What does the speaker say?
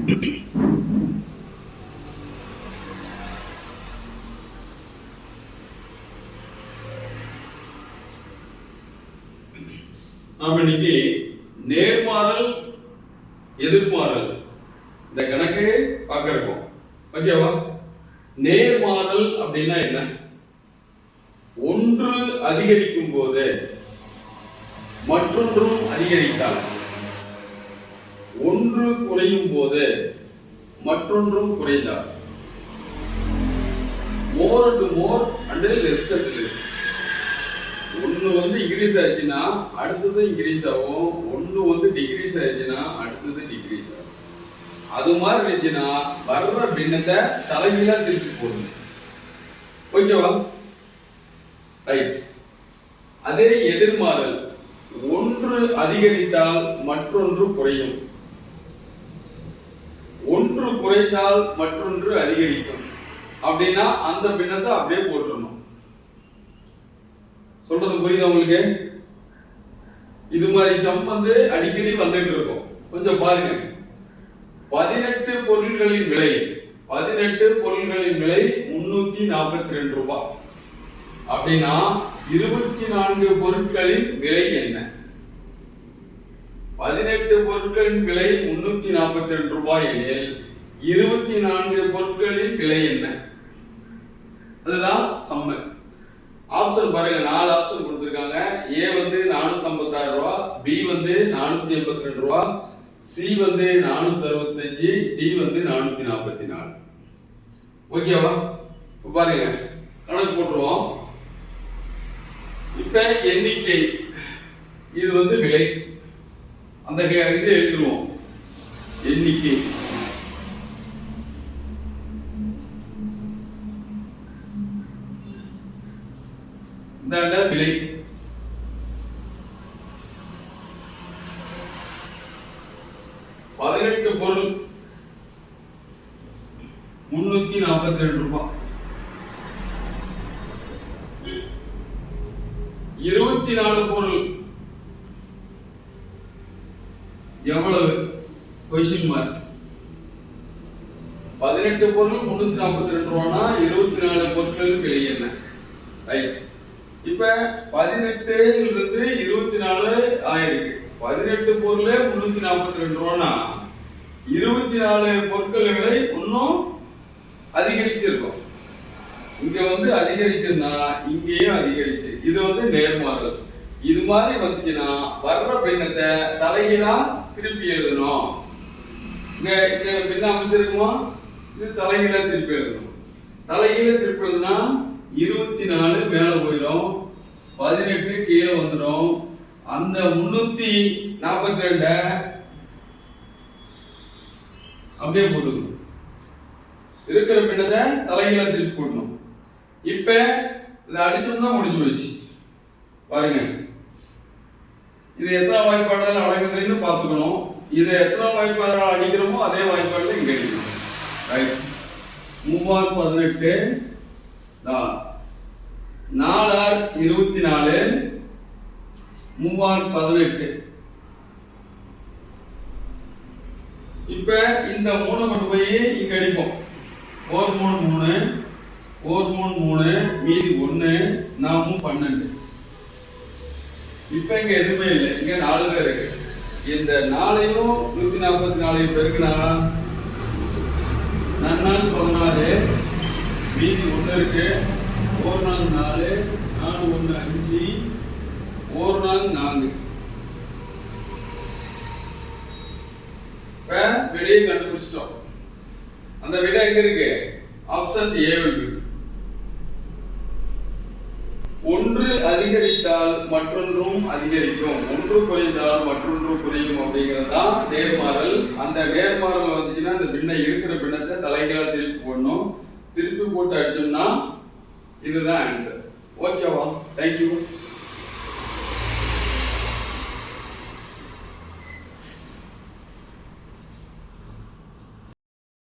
நாம இன்னைக்கு நேர்மாறல் எதிர்மாறல் இந்த கணக்கு பார்க்க இருக்கோம். ஓகேவா? நேர்மாறல் அப்படின்னா என்ன? ஒன்று அதிகரிக்கும் போது மற்றொன்றும் அதிகரித்தால், ஒன்று குறையும் போது மற்றொன்றும் குறைந்தால், more to more and less and less. ஒன்று வந்து இன்க்ரீஸ் ஆச்சுன்னா அடுத்தது இன்க்ரீஸ் ஆகும், ஒன்று வந்து டிக்ரீஸ் ஆச்சுன்னா அடுத்தது டிக்ரீஸ் ஆகும். அது மாதிரி இருந்துச்சுன்னா வர்ற பின்னத்தை தலைகீழா திருப்பி போடுங்க. ஓகேவா? ரைட். அதே எதிர்மாறல், ஒன்று அதிகரித்தால் மற்றொன்று குறையும், ஒன்று குறைந்தால் மற்றொன்று அதிகரிக்கும். அப்படின்னா அந்த பின்னத்தை அப்படியே போட்டுடணும். சொல்றது புரியுதா உங்களுக்கு? இது மாதிரி சம் வந்து அடிக்கடி வந்துட்டு இருக்கும். கொஞ்சம் பாருங்க. 18 பொருள்களின் விலை 342 ரூபாய். அப்படின்னா 24 பொருட்களின் விலை என்ன? 18 பொருட்களின் விலை 342 ரூபாய் எனில் 24 பொருட்களின் விலை என்ன? அதுதான் சம்ம. ஆப்ஷன் பாருங்க, 4 ஆப்ஷன் கொடுத்திருக்காங்க. ஏ வந்து 456 ரூபா, பி வந்து 482 ரூபா, சி வந்து 465, டி வந்து 444. ஓகேவா? இப்ப பாருங்க, கணக்கு போட்டுருவோம். இப்ப எண்ணிக்கை, இது வந்து விலை. அந்த இது எழுதிடுவோம். எண்ணிக்கை இந்த விலை. பதினெட்டு பொருள் 342 ரூபாய். 24 பொருள் எவ்வளவு? Question mark. 18 பொருள் 342 ரூபானா 24 பொருட்கள் விலை என்ன? ரைட். இப்ப 18 இருந்து 24 ஆயிருக்கு. 18 பொருளே 342 ரூபானா 24 பொருட்கள் விலை இன்னும் அதிகரிச்சிருக்கும். இங்க வந்து அதிகரிச்சிருந்தா இங்கேயும் அதிகரிச்சு. இது வந்து நேர்மாறல். இது மாதிரி வந்துச்சுன்னா வர்ற பின்னத்தை தலைகீழா திருப்பி எழுதணும். இங்க பின்ன அமைச்சிருக்குமா? இது தலைகீழா திருப்பி எழுதணும். தலைகீழ திருப்பி எழுதுனா 24 மேல போயிடும், 18 கீழே வந்துடும். அந்த 342 அப்படியே போட்டுக்கணும். இருக்கிற பின்னத்தை தலைகீழா திருப்பி போடணும். இப்ப இதை அடிச்சோம்னா முடிஞ்சு போச்சு. பாருங்க, இது எத்தனை வாய்ப்பாடுகள் அடங்குதுன்னு பார்த்துக்கணும். இதை எத்தனை வாய்ப்பாடுகள் அடிக்கிறோமோ அதே வாய்ப்பாடுல இங்க அடிக்கணும். ரைட். 318 4 24 318. இப்ப இந்த 3 கொண்டு போய் இங்க அடிப்போம். 4 3 3 4 3 3 மீதி 1 நாமும் 12. இப்ப இங்க எதுவுமே இல்லை, இங்க 4 தான் இருக்கு. இந்த 4ஐயும் 144 பெருக்குனா 4 14 மீதி 1 இருக்கு. 4 4 4 4 1 5 4 4 4. இப்ப விடையை கண்டுபிடிச்சிட்டோம். அந்த விடை எங்க இருக்கு? ஆப்ஷன் ஏ இருக்கு. ஒன்று அதிகரித்தால் மற்றொன்றும் அதிகரிக்கும், ஒன்று குறைந்தால் மற்றொன்று குறையும் அப்படிங்கிறதுதான் நேர்மாறல். அந்த நேர்மாறல் வந்துச்சுன்னா அந்த பின்ன இருக்கிற பின்னத்தை தலைகீழா திருப்பி போடணும். திருப்பி போட்டு அடிச்சோம்னா இதுதான் ஆன்சர். ஓகேவா? தேங்க்யூ.